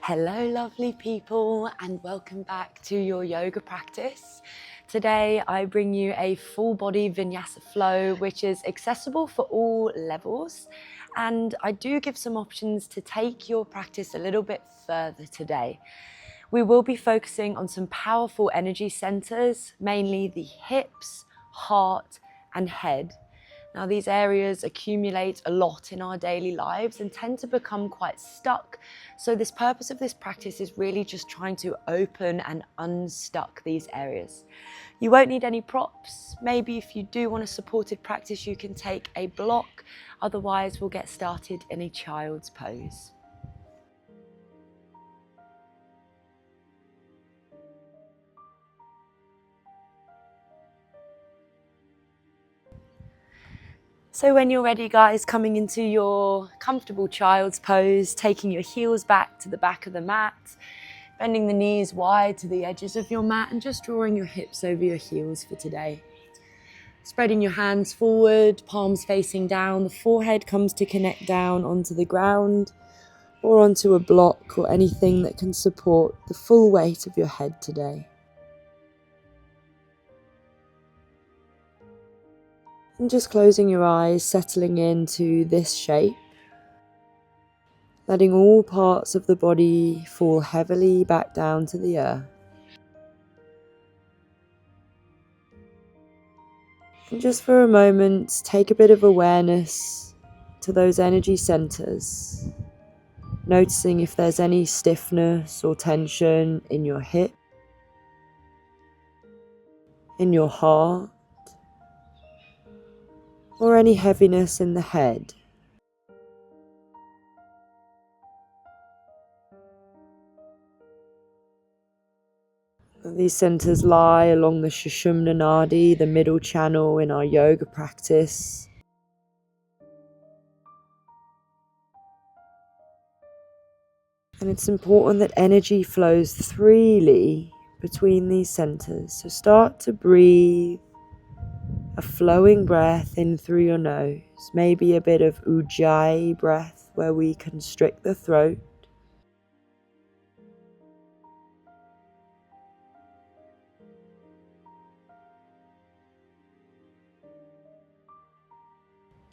Hello lovely people, and welcome back to your yoga practice. Today I bring you a full body Vinyasa flow which is accessible for all levels, and I do give some options to take your practice a little bit further today. We will be focusing on some powerful energy centers, mainly the hips, heart and head. Now these areas accumulate a lot in our daily lives and tend to become quite stuck. So this purpose of this practice is really just trying to open and unstuck these areas. You won't need any props. Maybe if you do want a supported practice, you can take a block. Otherwise, we'll get started in a child's pose. So when you're ready, guys, coming into your comfortable child's pose, taking your heels back to the back of the mat, bending the knees wide to the edges of your mat and just drawing your hips over your heels for today. Spreading your hands forward, palms facing down, the forehead comes to connect down onto the ground or onto a block or anything that can support the full weight of your head today. And just closing your eyes, settling into this shape. Letting all parts of the body fall heavily back down to the earth. And just for a moment, take a bit of awareness to those energy centers. Noticing if there's any stiffness or tension in your hip, in your heart, or any heaviness in the head. These centers lie along the Sushumna Nadi, the middle channel in our yoga practice. And it's important that energy flows freely between these centers. So start to breathe a flowing breath in through your nose. Maybe a bit of ujjayi breath where we constrict the throat.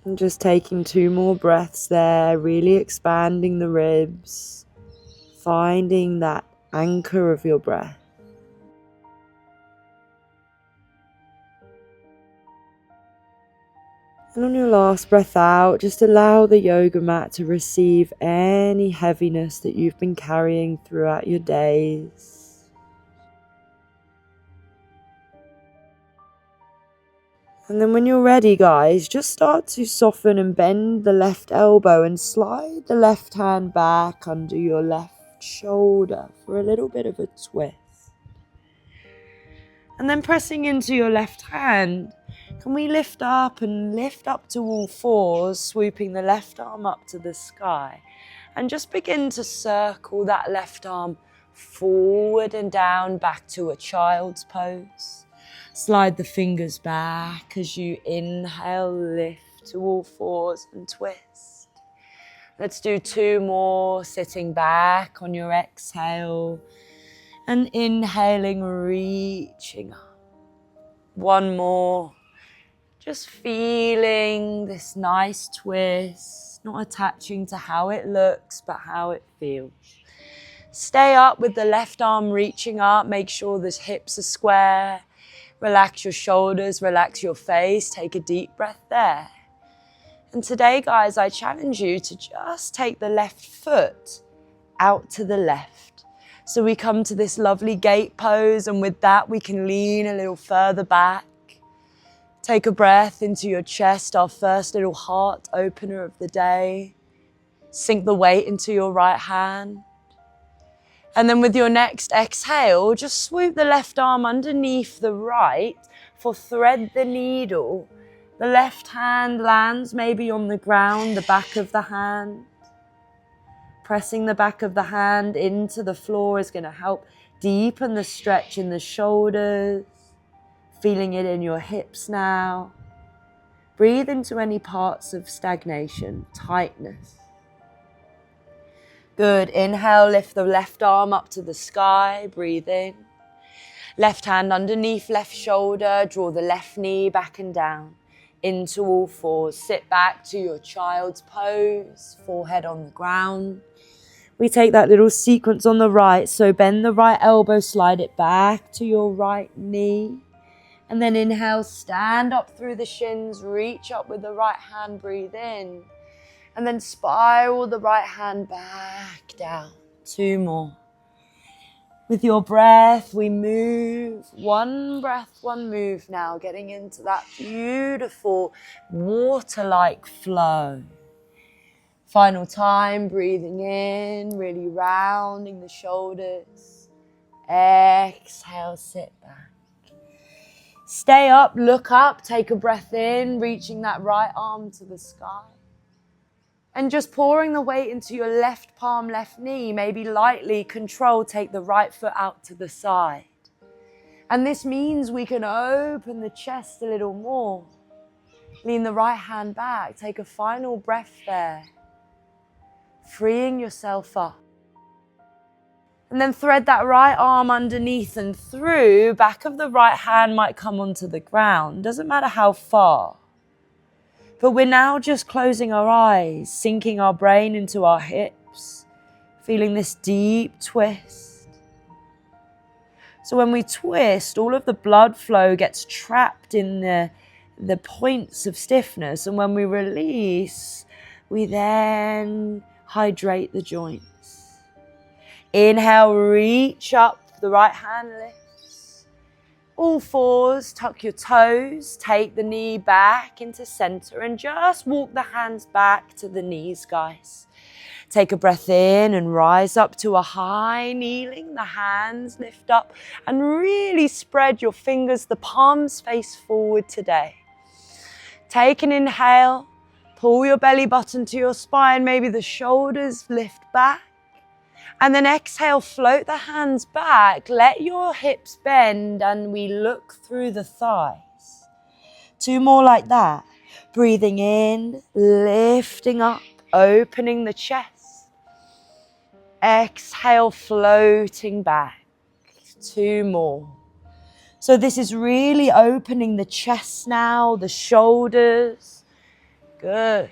And just taking 2 more breaths there, really expanding the ribs, finding that anchor of your breath. And on your last breath out, just allow the yoga mat to receive any heaviness that you've been carrying throughout your days. And then when you're ready, guys, just start to soften and bend the left elbow and slide the left hand back under your left shoulder for a little bit of a twist. And then pressing into your left hand, can we lift up to all fours, swooping the left arm up to the sky, and just begin to circle that left arm forward and down back to a child's pose. Slide the fingers back as you inhale, lift to all fours and twist. Let's do 2 more, sitting back on your exhale and inhaling, reaching up. 1 more. Just feeling this nice twist, not attaching to how it looks, but how it feels. Stay up with the left arm reaching up. Make sure the hips are square. Relax your shoulders, relax your face. Take a deep breath there. And today, guys, I challenge you to just take the left foot out to the left. So we come to this lovely gate pose, and with that, we can lean a little further back. Take a breath into your chest, our first little heart opener of the day. Sink the weight into your right hand. And then with your next exhale, just swoop the left arm underneath the right for thread the needle. The left hand lands maybe on the ground, the back of the hand. Pressing the back of the hand into the floor is going to help deepen the stretch in the shoulders. Feeling it in your hips now. Breathe into any parts of stagnation, tightness. Good. Inhale, lift the left arm up to the sky. Breathe in. Left hand underneath left shoulder. Draw the left knee back and down. Into all fours. Sit back to your child's pose. Forehead on the ground. We take that little sequence on the right. So bend the right elbow, slide it back to your right knee. And then inhale, stand up through the shins. Reach up with the right hand. Breathe in. And then spiral the right hand back down. 2 more. With your breath, we move. 1 breath, 1 move now. Getting into that beautiful water-like flow. Final time, breathing in, really rounding the shoulders. Exhale, sit back. Stay up, look up, take a breath in, reaching that right arm to the sky. And just pouring the weight into your left palm, left knee, maybe lightly control, take the right foot out to the side. And this means we can open the chest a little more. Lean the right hand back, take a final breath there. Freeing yourself up. And then thread that right arm underneath and through. Back of the right hand might come onto the ground. Doesn't matter how far. But we're now just closing our eyes, sinking our brain into our hips, feeling this deep twist. So when we twist, all of the blood flow gets trapped in the points of stiffness. And when we release, we then hydrate the joints. Inhale, reach up, the right hand lifts. All fours, tuck your toes, take the knee back into center and just walk the hands back to the knees, guys. Take a breath in and rise up to a high kneeling. The hands lift up and really spread your fingers, the palms face forward today. Take an inhale, pull your belly button to your spine, maybe the shoulders lift back. And then exhale, float the hands back, let your hips bend and we look through the thighs. 2 more like that. Breathing in, lifting up, opening the chest. Exhale, floating back. 2 more. So this is really opening the chest now, the shoulders. Good.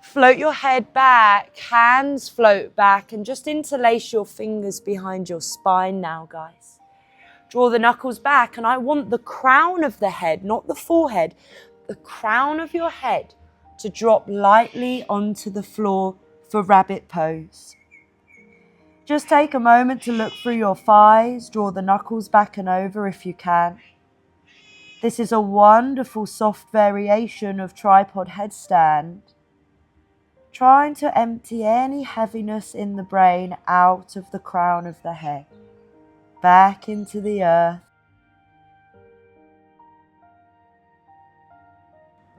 Float your head back, hands float back, and just interlace your fingers behind your spine now, guys. Draw the knuckles back, and I want the crown of the head, not the forehead, the crown of your head to drop lightly onto the floor for rabbit pose. Just take a moment to look through your thighs, draw the knuckles back and over if you can. This is a wonderful soft variation of tripod headstand. Trying to empty any heaviness in the brain out of the crown of the head, back into the earth.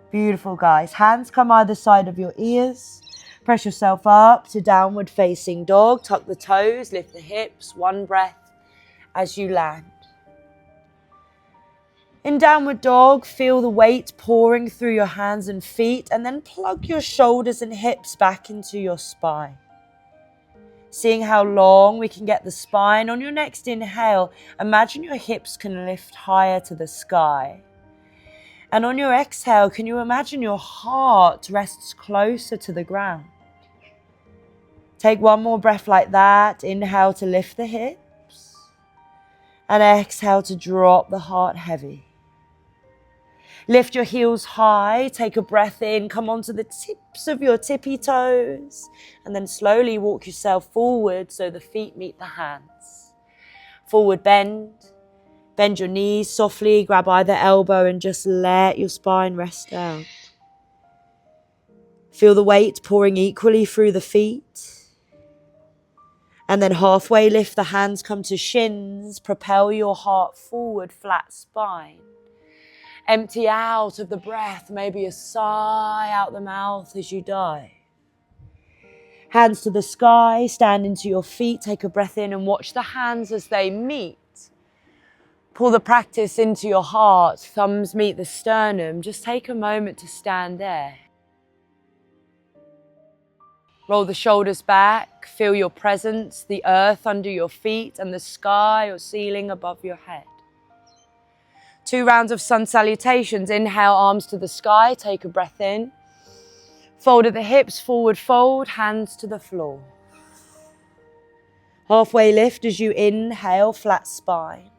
Beautiful, guys. Hands come either side of your ears. Press yourself up to downward facing dog. Tuck the toes, lift the hips. 1 breath as you land. In downward dog, feel the weight pouring through your hands and feet, and then plug your shoulders and hips back into your spine. Seeing how long we can get the spine. On your next inhale, imagine your hips can lift higher to the sky. And on your exhale, can you imagine your heart rests closer to the ground? Take 1 more breath like that. Inhale to lift the hips, and exhale to drop the heart heavy. Lift your heels high, take a breath in, come onto the tips of your tippy toes, and then slowly walk yourself forward so the feet meet the hands. Forward bend, bend your knees softly, grab either elbow and just let your spine rest down. Feel the weight pouring equally through the feet. And then halfway lift the hands, come to shins, propel your heart forward, flat spine. Empty out of the breath, maybe a sigh out the mouth as you dive. Hands to the sky, stand into your feet, take a breath in and watch the hands as they meet. Pull the practice into your heart, thumbs meet the sternum. Just take a moment to stand there. Roll the shoulders back, feel your presence, the earth under your feet and the sky or ceiling above your head. 2 rounds of sun salutations. Inhale, arms to the sky, take a breath in. Fold at the hips, forward fold, hands to the floor. Halfway lift as you inhale, flat spine.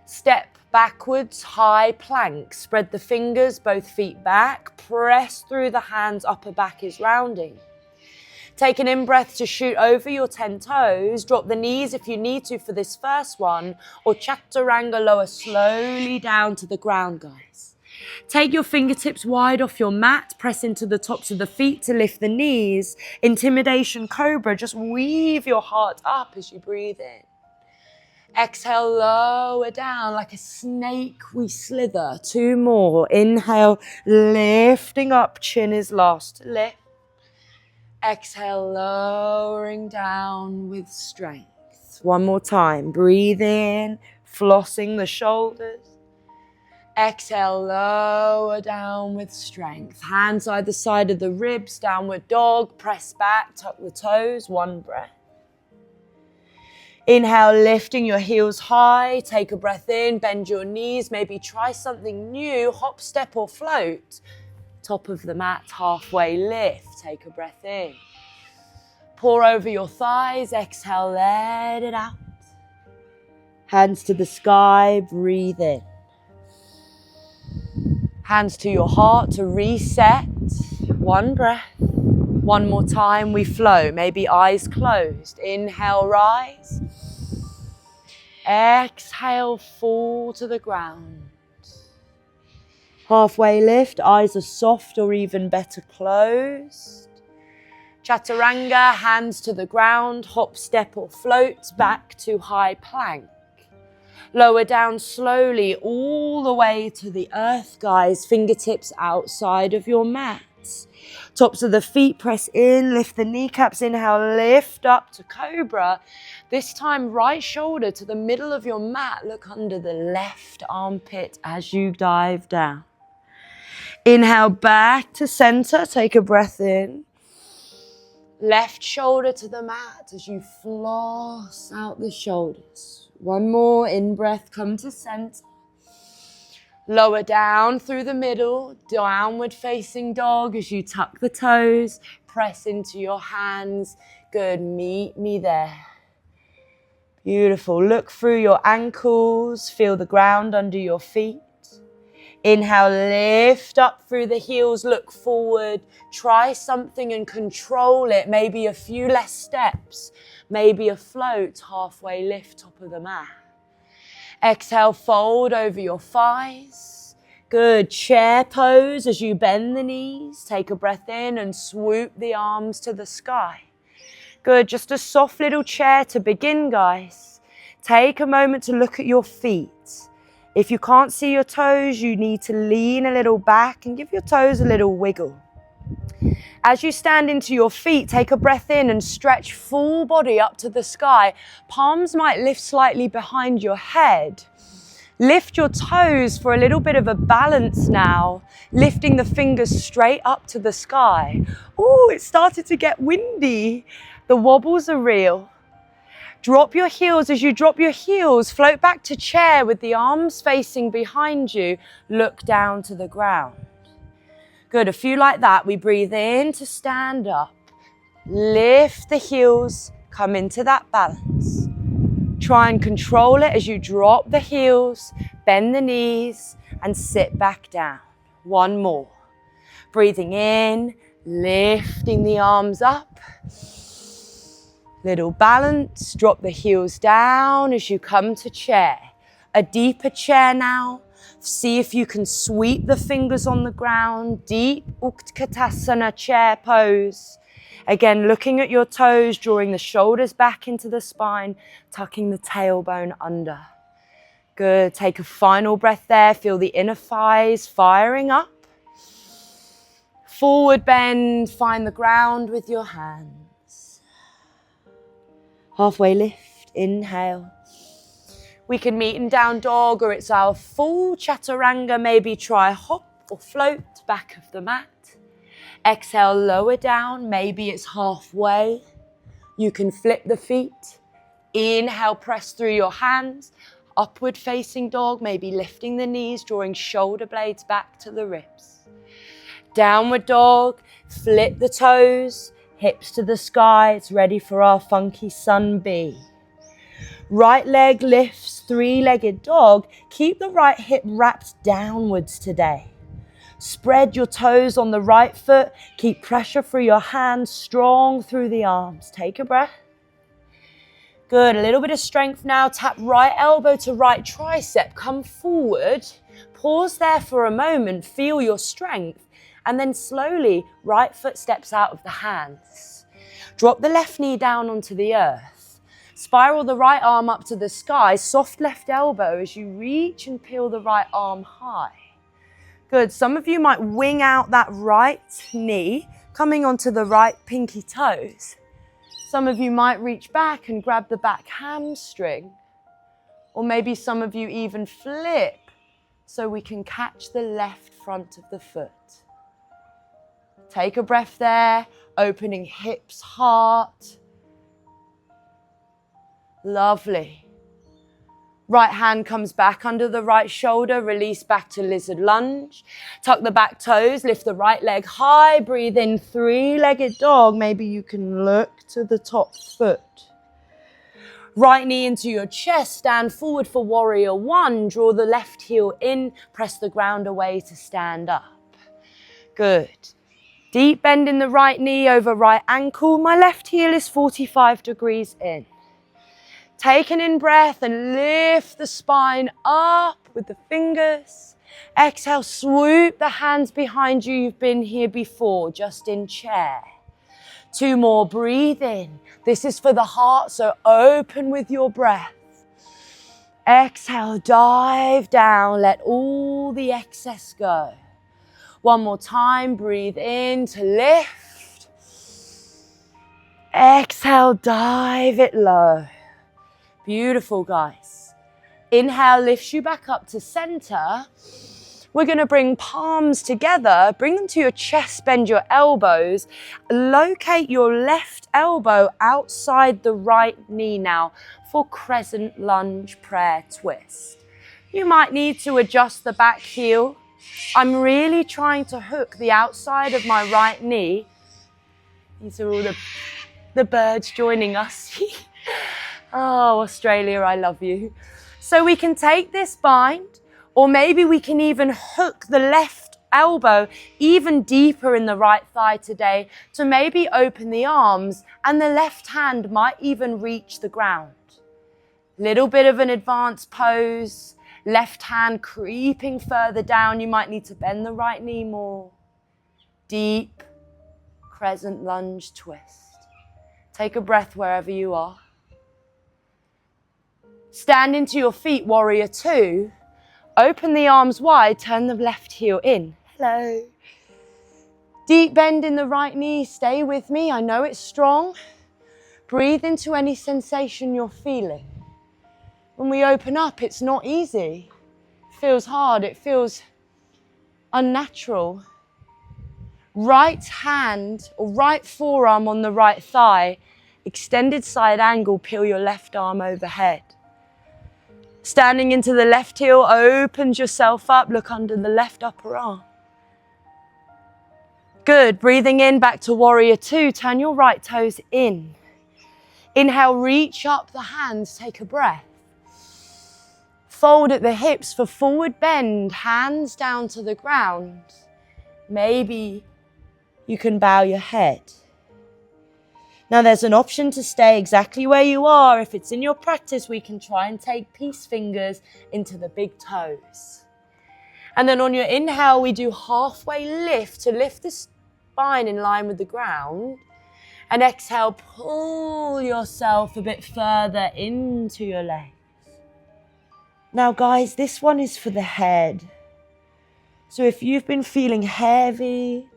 Step backwards, high plank. Spread the fingers, both feet back. Press through the hands, upper back is rounding. Take an in-breath to shoot over your 10 toes. Drop the knees if you need to for this first one. Or chaturanga, lower slowly down to the ground, guys. Take your fingertips wide off your mat. Press into the tops of the feet to lift the knees. Intimidation cobra. Just weave your heart up as you breathe in. Exhale, lower down like a snake we slither. 2 more. Inhale, lifting up. Chin is last to lift. Exhale, lowering down with strength. 1 more time. Breathe in, flossing the shoulders. Exhale, lower down with strength. Hands either side of the ribs, downward dog. Press back, tuck the toes. 1 breath. Inhale, lifting your heels high. Take a breath in, bend your knees. Maybe try something new. Hop, step or float. Top of the mat, halfway lift. Take a breath in. Pour over your thighs. Exhale, let it out. Hands to the sky, breathe in. Hands to your heart to reset. 1 breath. 1 more time, we flow. Maybe eyes closed. Inhale, rise. Exhale, fall to the ground. Halfway lift, eyes are soft or even better closed. Chaturanga, hands to the ground, hop, step or float, back to high plank. Lower down slowly all the way to the earth, guys. Fingertips outside of your mat. Tops of the feet press in, lift the kneecaps. Inhale, lift up to cobra. This time, right shoulder to the middle of your mat. Look under the left armpit as you dive down. Inhale, back to center. Take a breath in. Left shoulder to the mat as you floss out the shoulders. 1 more in-breath, come to center. Lower down through the middle, downward facing dog as you tuck the toes. Press into your hands. Good, meet me there. Beautiful. Look through your ankles. Feel the ground under your feet. Inhale, lift up through the heels, look forward. Try something and control it. Maybe a few less steps. Maybe a float, halfway lift, top of the mat. Exhale, fold over your thighs. Good, chair pose as you bend the knees. Take a breath in and swoop the arms to the sky. Good, just a soft little chair to begin, guys. Take a moment to look at your feet. If you can't see your toes, you need to lean a little back and give your toes a little wiggle. As you stand into your feet, take a breath in and stretch full body up to the sky. Palms might lift slightly behind your head. Lift your toes for a little bit of a balance now, lifting the fingers straight up to the sky. Oh, it started to get windy. The wobbles are real. Drop your heels. As you drop your heels, float back to chair with the arms facing behind you. Look down to the ground. Good, a few like that. We breathe in to stand up. Lift the heels, come into that balance. Try and control it as you drop the heels, bend the knees, and sit back down. 1 more. Breathing in, lifting the arms up. Little balance, drop the heels down as you come to chair. A deeper chair now. See if you can sweep the fingers on the ground. Deep Utkatasana chair pose. Again, looking at your toes, drawing the shoulders back into the spine, tucking the tailbone under. Good, take a final breath there. Feel the inner thighs firing up. Forward bend, find the ground with your hands. Halfway lift, inhale. We can meet in down dog or it's our full chaturanga. Maybe try hop or float back of the mat. Exhale, lower down. Maybe it's halfway. You can flip the feet. Inhale, press through your hands. Upward facing dog, maybe lifting the knees, drawing shoulder blades back to the ribs. Downward dog, flip the toes, hips to the sky. It's ready for our funky sun B. Right leg lifts, three-legged dog. Keep the right hip wrapped downwards today. Spread your toes on the right foot. Keep pressure through your hands, strong through the arms. Take a breath. Good, a little bit of strength now. Tap right elbow to right tricep. Come forward. Pause there for a moment. Feel your strength. And then slowly, right foot steps out of the hands. Drop the left knee down onto the earth. Spiral the right arm up to the sky. Soft left elbow as you reach and peel the right arm high. Good. Some of you might wing out that right knee, coming onto the right pinky toes. Some of you might reach back and grab the back hamstring. Or maybe some of you even flip so we can catch the left front of the foot. Take a breath there, opening hips, heart. Lovely. Right hand comes back under the right shoulder, release back to lizard lunge. Tuck the back toes, lift the right leg high, breathe in, three-legged dog. Maybe you can look to the top foot. Right knee into your chest, stand forward for warrior one. Draw the left heel in, press the ground away to stand up. Good. Deep bend in the right knee over right ankle. My left heel is 45 degrees in. Take an in-breath and lift the spine up with the fingers. Exhale, swoop the hands behind you. You've been here before, just in chair. Two more, breathe in. This is for the heart, so open with your breath. Exhale, dive down, let all the excess go. One more time, breathe in to lift. Exhale, dive it low. Beautiful, guys. Inhale lifts you back up to center. We're going to bring palms together, bring them to your chest, bend your elbows. Locate your left elbow outside the right knee now for crescent lunge prayer twist. You might need to adjust the back heel. I'm really trying to hook the outside of my right knee. These are all the birds joining us. Oh, Australia, I love you. So we can take this bind, or maybe we can even hook the left elbow even deeper in the right thigh today to maybe open the arms, and the left hand might even reach the ground. Little bit of an advanced pose, left hand creeping further down. You might need to bend the right knee more. Deep crescent lunge twist. Take a breath wherever you are. Stand into your feet, warrior two. Open the arms wide, turn the left heel in. Hello. Deep bend in the right knee, stay with me. I know it's strong. Breathe into any sensation you're feeling. When we open up, it's not easy. It feels hard, it feels unnatural. Right hand or right forearm on the right thigh, extended side angle, peel your left arm overhead. Standing into the left heel, opens yourself up, look under the left upper arm. Good, breathing in back to warrior two, turn your right toes in. Inhale, reach up the hands, take a breath. Fold at the hips for forward bend, hands down to the ground. Maybe you can bow your head. Now there's an option to stay exactly where you are. If it's in your practice, we can try and take peace fingers into the big toes. And then on your inhale, we do halfway lift to lift the spine in line with the ground. And exhale, pull yourself a bit further into your legs. Now guys, this one is for the head. So if you've been feeling heavy,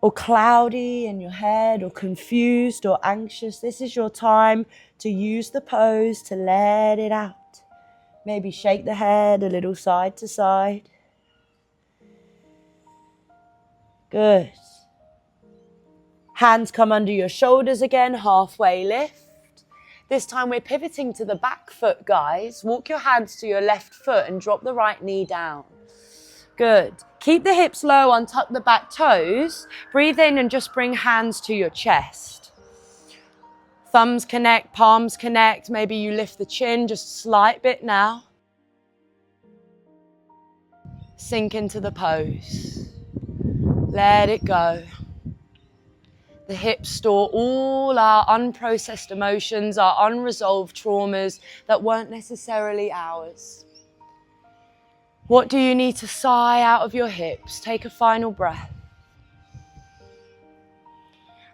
or cloudy in your head, or confused or anxious, this is your time to use the pose to let it out. Maybe shake the head a little side to side. Good. Hands come under your shoulders again, halfway lift. This time we're pivoting to the back foot, guys. Walk your hands to your left foot and drop the right knee down. Good. Keep the hips low, untuck the back toes. Breathe in and just bring hands to your chest. Thumbs connect, palms connect. Maybe you lift the chin just a slight bit now. Sink into the pose. Let it go. The hips store all our unprocessed emotions, our unresolved traumas that weren't necessarily ours. What do you need to sigh out of your hips? Take a final breath.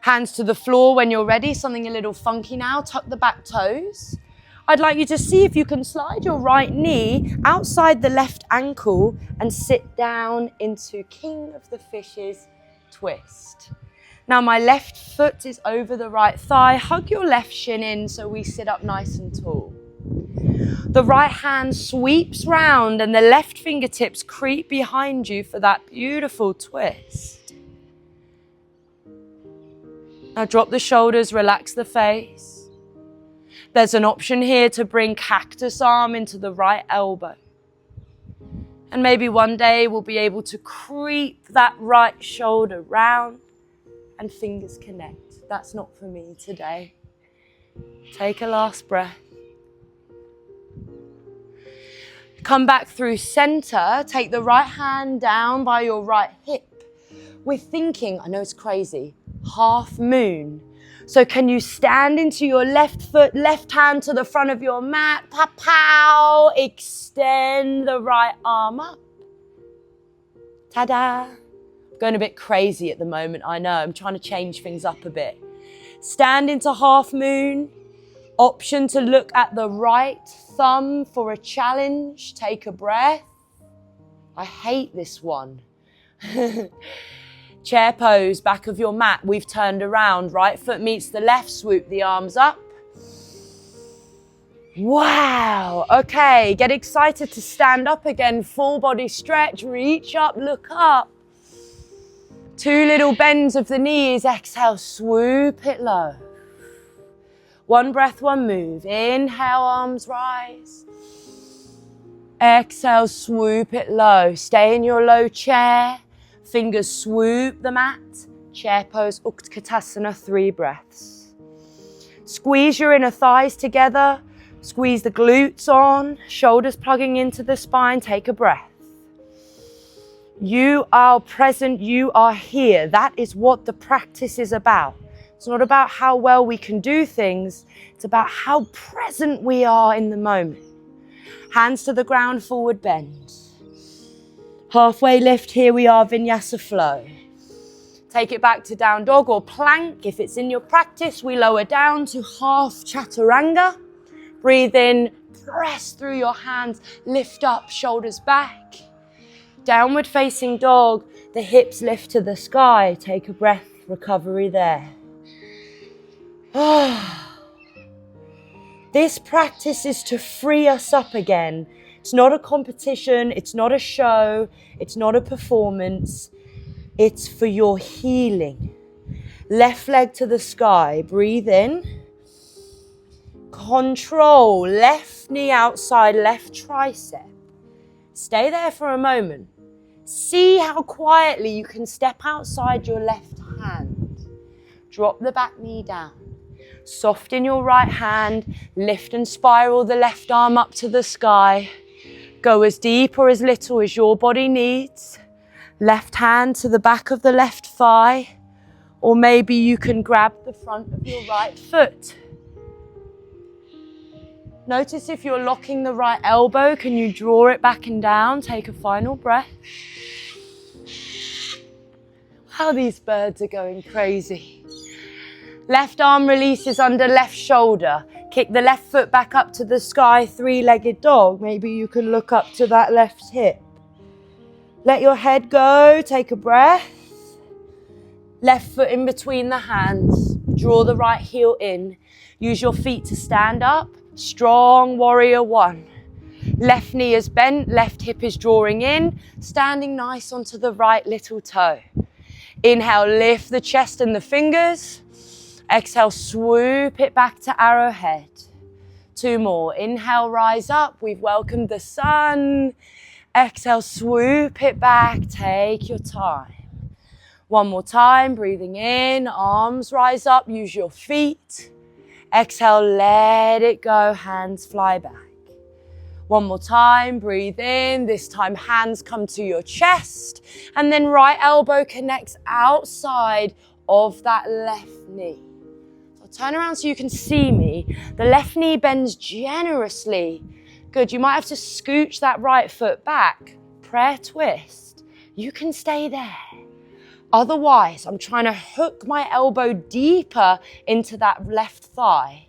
Hands to the floor when you're ready, something a little funky now. Tuck the back toes. I'd like you to see if you can slide your right knee outside the left ankle and sit down into King of the Fishes twist. Now my left foot is over the right thigh. Hug your left shin in so we sit up nice and tall. The right hand sweeps round and the left fingertips creep behind you for that beautiful twist. Now drop the shoulders, relax the face. There's an option here to bring cactus arm into the right elbow. And maybe one day we'll be able to creep that right shoulder round and fingers connect. That's not for me today. Take a last breath. Come back through center. Take the right hand down by your right hip. We're thinking, I know it's crazy, half moon. So can you stand into your left foot, left hand to the front of your mat, pow, extend the right arm up. Ta-da. Going a bit crazy at the moment, I know. I'm trying to change things up a bit. Stand into half moon. Option to look at the right thumb for a challenge. Take a breath. I hate this one. Chair pose, back of your mat. We've turned around. Right foot meets the left. Swoop the arms up. Wow. Okay, get excited to stand up again. Full body stretch. Reach up, look up. 2 little bends of the knees. Exhale, swoop it low. 1 breath, 1 move. Inhale, arms rise. Exhale, swoop it low. Stay in your low chair. Fingers swoop the mat. Chair pose, Utkatasana, 3 breaths. Squeeze your inner thighs together. Squeeze the glutes on. Shoulders plugging into the spine. Take a breath. You are present, you are here. That is what the practice is about. It's not about how well we can do things. It's about how present we are in the moment. Hands to the ground, forward bend. Halfway lift, here we are, Vinyasa flow. Take it back to down dog or plank. If it's in your practice, we lower down to half chaturanga. Breathe in, press through your hands, lift up, shoulders back. Downward facing dog, the hips lift to the sky. Take a breath, recovery there. This practice is to free us up again. It's not a competition, it's not a show, it's not a performance. It's for your healing. Left leg to the sky, breathe in. Control, left knee outside, left tricep. Stay there for a moment. See how quietly you can step outside your left hand. Drop the back knee down. Soften your right hand. Lift and spiral the left arm up to the sky. Go as deep or as little as your body needs. Left hand to the back of the left thigh. Or maybe you can grab the front of your right foot. Notice if you're locking the right elbow, can you draw it back and down? Take a final breath. Wow, these birds are going crazy. Left arm releases under left shoulder. Kick the left foot back up to the sky, 3-legged dog. Maybe you can look up to that left hip. Let your head go, take a breath. Left foot in between the hands. Draw the right heel in. Use your feet to stand up. Strong warrior 1. Left knee is bent, left hip is drawing in, standing nice onto the right little toe. Inhale, lift the chest and the fingers. Exhale, swoop it back to arrowhead. 2 more. Inhale, rise up. We've welcomed the sun. Exhale, swoop it back. Take your time. 1 more time, breathing in, arms rise up, use your feet. Exhale, let it go, hands fly back. 1 more time, breathe in, this time hands come to your chest, and then right elbow connects outside of that left knee. So turn around so you can see me. The left knee bends generously. Good, you might have to scooch that right foot back. Prayer twist. You can stay there. Otherwise, I'm trying to hook my elbow deeper into that left thigh.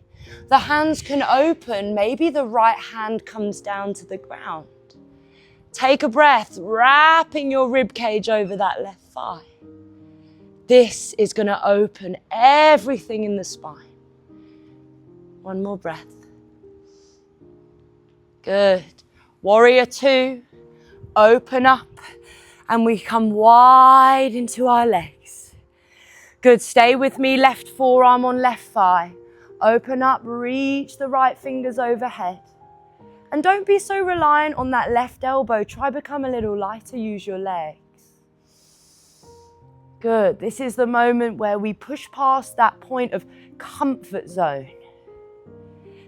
The hands can open, maybe the right hand comes down to the ground. Take a breath, wrapping your rib cage over that left thigh. This is going to open everything in the spine. 1 more breath. Good. Warrior 2, open up. And we come wide into our legs. Good, stay with me, left forearm on left thigh. Open up, reach the right fingers overhead. And don't be so reliant on that left elbow. Try become a little lighter, use your legs. Good, this is the moment where we push past that point of comfort zone.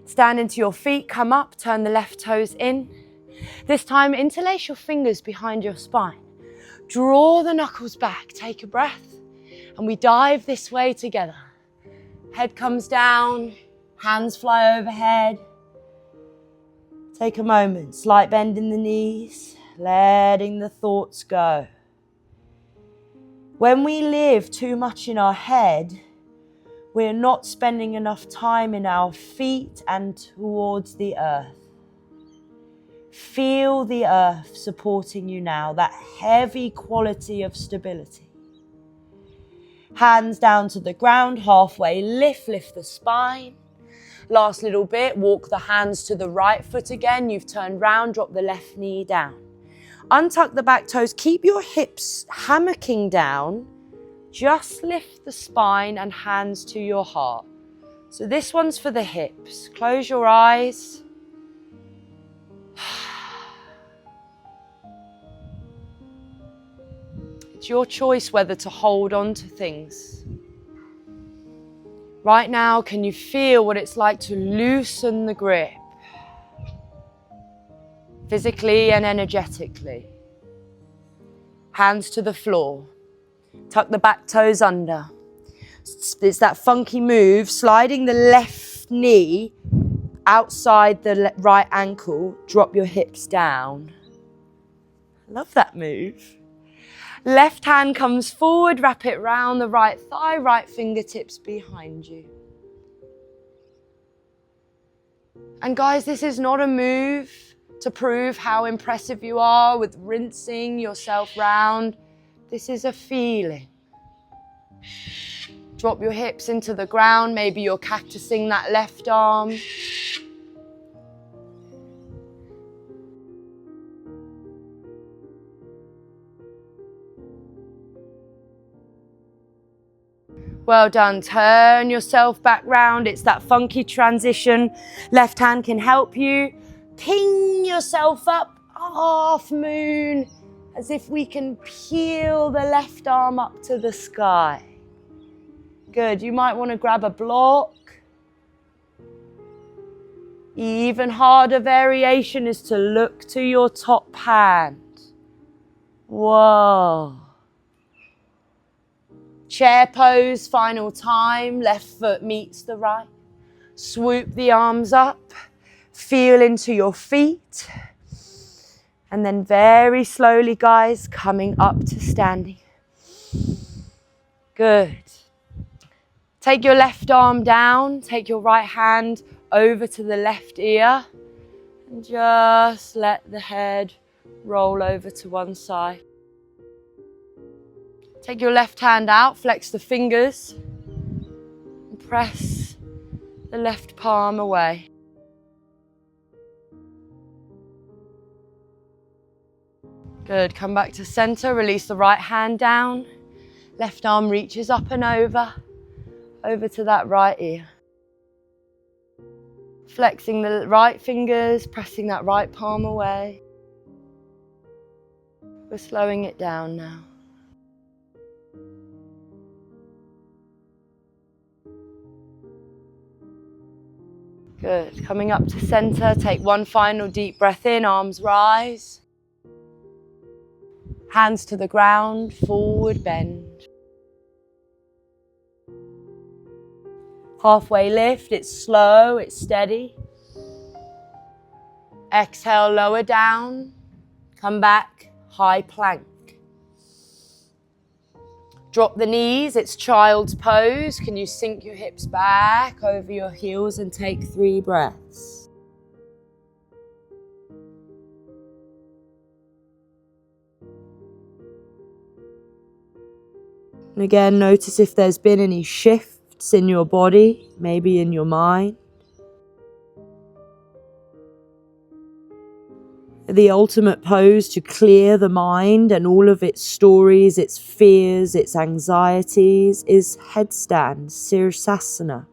Stand into your feet, come up, turn the left toes in. This time, interlace your fingers behind your spine. Draw the knuckles back, take a breath, and we dive this way together. Head comes down, hands fly overhead. Take a moment, slight bend in the knees, letting the thoughts go. When we live too much in our head, we're not spending enough time in our feet and towards the earth. Feel the earth supporting you now, that heavy quality of stability. Hands down to the ground, halfway lift the spine. Last little bit, walk the hands to the right foot again. You've turned round, drop the left knee down. Untuck the back toes, keep your hips hammocking down. Just lift the spine and hands to your heart. So this one's for the hips. Close your eyes. It's your choice whether to hold on to things. Right now, can you feel what it's like to loosen the grip? Physically and energetically. Hands to the floor. Tuck the back toes under. It's that funky move, sliding the left knee outside the right ankle. Drop your hips down. Love that move. Left hand comes forward, wrap it round the right thigh, right fingertips behind you. And guys, this is not a move to prove how impressive you are with rinsing yourself round. This is a feeling. Drop your hips into the ground. Maybe you're cactusing that left arm. Well done. Turn yourself back round. It's that funky transition. Left hand can help you. Ping yourself up, half moon, as if we can peel the left arm up to the sky. Good. You might want to grab a block. Even harder variation is to look to your top hand. Whoa. Chair pose, final time. Left foot meets the right. Swoop the arms up. Feel into your feet. And then very slowly, guys, coming up to standing. Good. Take your left arm down. Take your right hand over to the left ear. And just let the head roll over to one side. Take your left hand out, flex the fingers, and press the left palm away. Good, come back to center, release the right hand down. Left arm reaches up and over to that right ear. Flexing the right fingers, pressing that right palm away. We're slowing it down now. Good. Coming up to center, take one final deep breath in, arms rise. Hands to the ground, forward bend. Halfway lift, it's slow, it's steady. Exhale, lower down. Come back, high plank. Drop the knees, it's child's pose. Can you sink your hips back over your heels and take 3 breaths? And again, notice if there's been any shifts in your body, maybe in your mind. The ultimate pose to clear the mind and all of its stories, its fears, its anxieties is headstand, Sirsasana.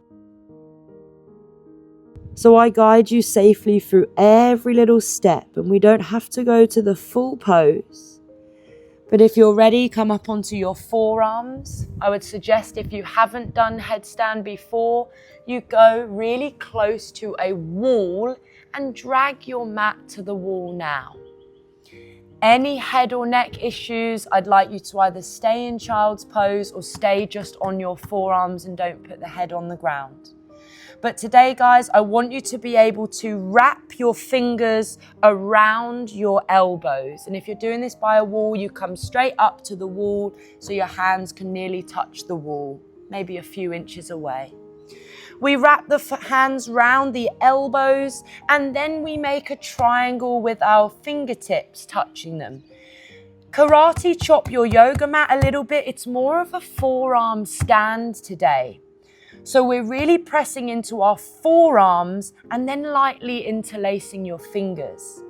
So I guide you safely through every little step, and we don't have to go to the full pose. But if you're ready, come up onto your forearms. I would suggest if you haven't done headstand before, you go really close to a wall and drag your mat to the wall now. Any head or neck issues, I'd like you to either stay in child's pose or stay just on your forearms and don't put the head on the ground. But today, guys, I want you to be able to wrap your fingers around your elbows. And if you're doing this by a wall, you come straight up to the wall so your hands can nearly touch the wall, maybe a few inches away. We wrap the hands round the elbows and then we make a triangle with our fingertips touching them. Karate chop your yoga mat a little bit. It's more of a forearm stand today. So we're really pressing into our forearms and then lightly interlacing your fingers.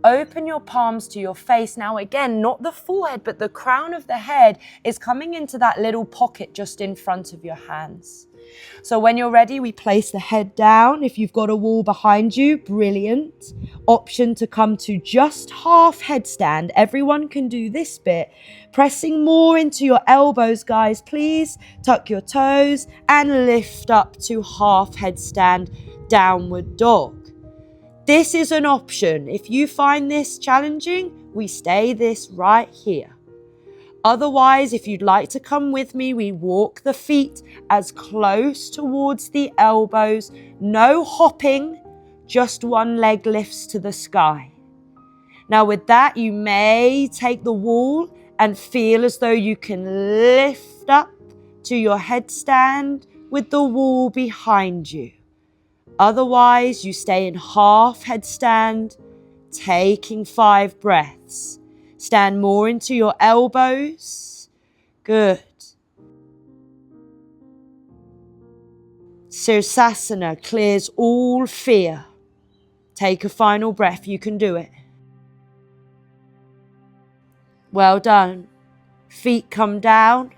Open your palms to your face. Now again, not the forehead, but the crown of the head is coming into that little pocket just in front of your hands. So when you're ready, we place the head down. If you've got a wall behind you, brilliant. Option to come to just half headstand. Everyone can do this bit. Pressing more into your elbows, guys, please. Tuck your toes and lift up to half headstand, downward dog. This is an option. If you find this challenging, we stay this right here. Otherwise, if you'd like to come with me, we walk the feet as close towards the elbows. No hopping, just one leg lifts to the sky. Now with that, you may take the wall and feel as though you can lift up to your headstand with the wall behind you. Otherwise, you stay in half headstand, taking 5 breaths. Stand more into your elbows. Good. Sirsasana clears all fear. Take a final breath. You can do it. Well done. Feet come down.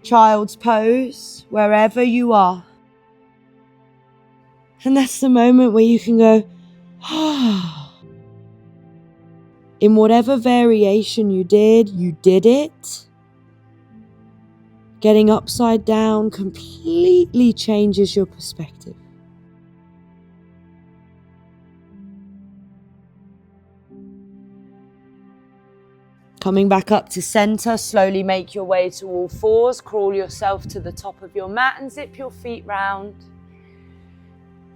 Child's pose, wherever you are. And that's the moment where you can go, ah. In whatever variation you did it. Getting upside down completely changes your perspective. Coming back up to center, slowly make your way to all fours. Crawl yourself to the top of your mat and zip your feet round.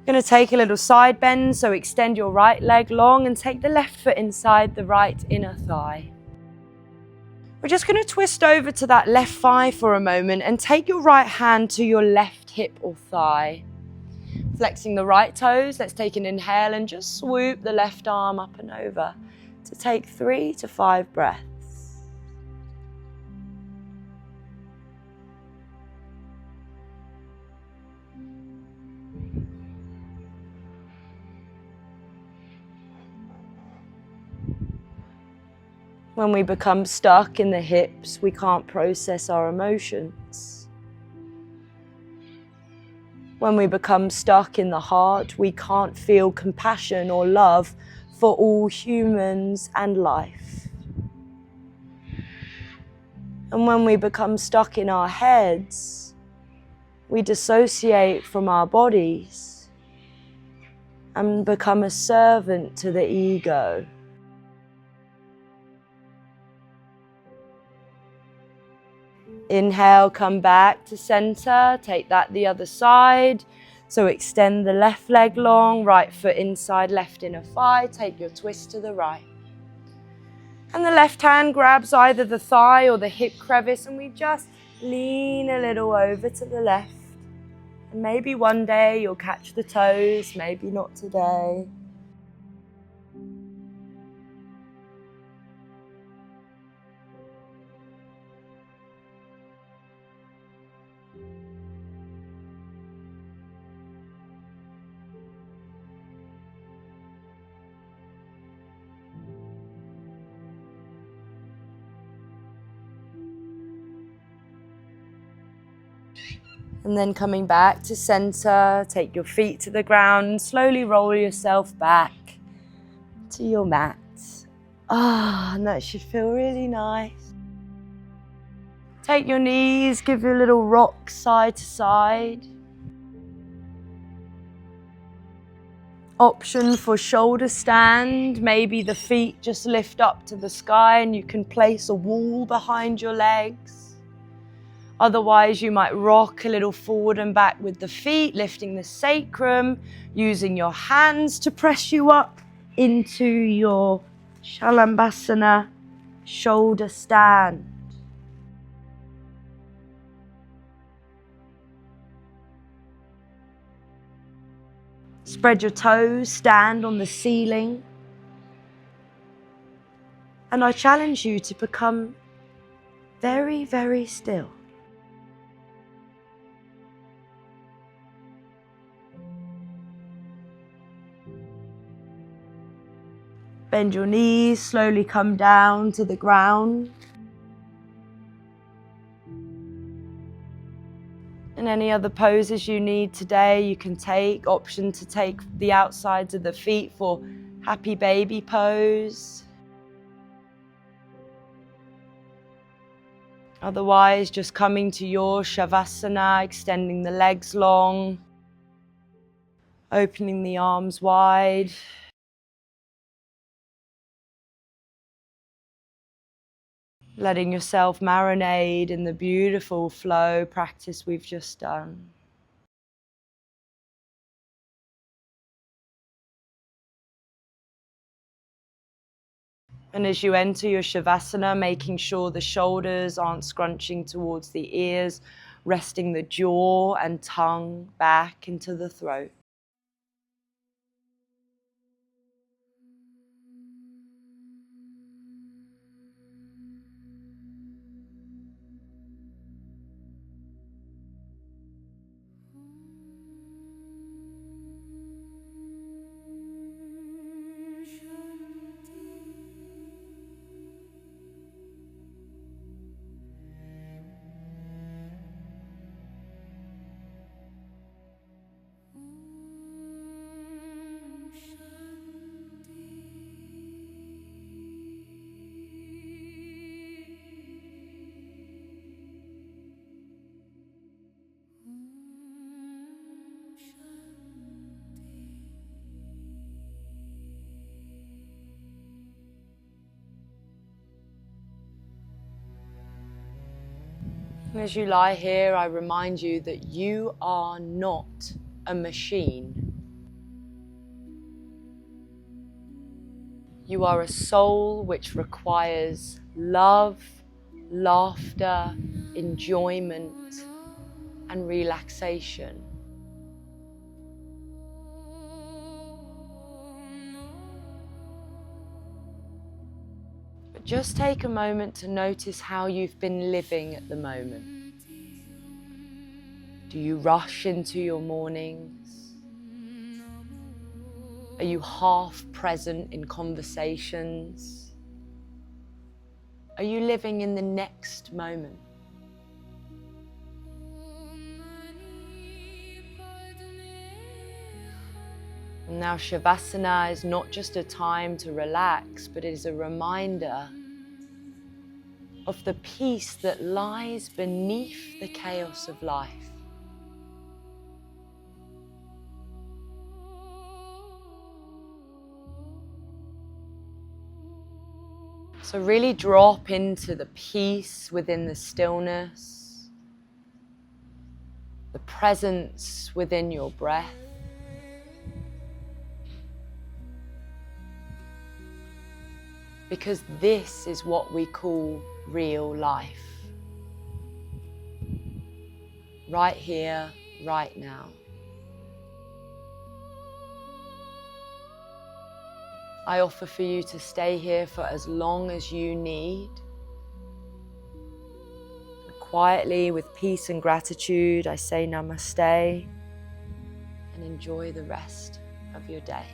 Going to take a little side bend, so extend your right leg long and take the left foot inside the right inner thigh. We're just going to twist over to that left thigh for a moment and take your right hand to your left hip or thigh. Flexing the right toes, let's take an inhale and just swoop the left arm up and over to take 3 to 5 breaths. When we become stuck in the hips, we can't process our emotions. When we become stuck in the heart, we can't feel compassion or love for all humans and life. And when we become stuck in our heads, we dissociate from our bodies and become a servant to the ego. Inhale, come back to center, take that the other side. So extend the left leg long, right foot inside, left inner thigh, take your twist to the right. And the left hand grabs either the thigh or the hip crevice, and we just lean a little over to the left. And maybe one day you'll catch the toes, maybe not today. And then coming back to center, take your feet to the ground, slowly roll yourself back to your mat. And that should feel really nice. Take your knees, give you a little rock side to side. Option for shoulder stand, maybe the feet just lift up to the sky and you can place a wall behind your legs. Otherwise, you might rock a little forward and back with the feet, lifting the sacrum, using your hands to press you up into your Shalabhasana shoulder stand. Spread your toes, stand on the ceiling. And I challenge you to become very, very still. Bend your knees, slowly come down to the ground. And any other poses you need today, you can take. Option to take the outsides of the feet for happy baby pose. Otherwise, just coming to your Shavasana, extending the legs long, opening the arms wide. Letting yourself marinate in the beautiful flow practice we've just done. And as you enter your Shavasana, making sure the shoulders aren't scrunching towards the ears, resting the jaw and tongue back into the throat. And as you lie here, I remind you that you are not a machine. You are a soul which requires love, laughter, enjoyment, and relaxation. But just take a moment to notice how you've been living at the moment. Do you rush into your mornings? Are you half present in conversations? Are you living in the next moment? And now Shavasana is not just a time to relax, but it is a reminder of the peace that lies beneath the chaos of life. So really drop into the peace within the stillness, the presence within your breath. Because this is what we call real life. Right here, right now. I offer for you to stay here for as long as you need. Quietly, with peace and gratitude, I say namaste and enjoy the rest of your day.